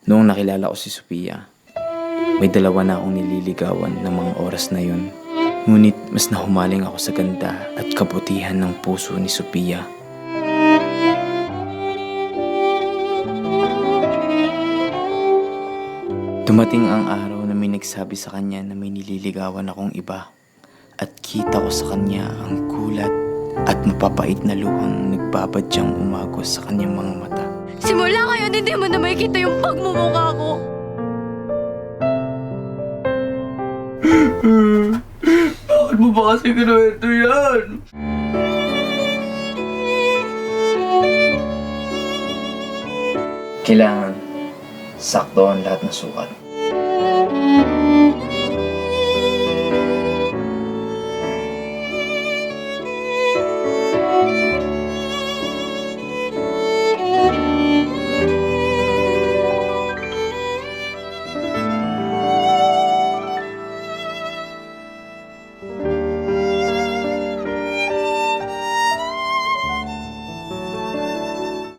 Noong nakilala ko si Sophia, may dalawa na akong nililigawan ng mga oras na yun. Ngunit mas nahumaling ako sa ganda at kabutihan ng puso ni Sophia. Dumating ang araw na may nagsabi sa kanya na may nililigawan akong iba. At kita ko sa kanya ang kulat at mapapait na luhang nagbabadyang umagos sa kanyang mga mata. Simula ngayon, hindi mo na makikita yung pagmumukha ko. Bakit mo ba kasi kinuwento yan? Kailangan sakto ang lahat ng sukat.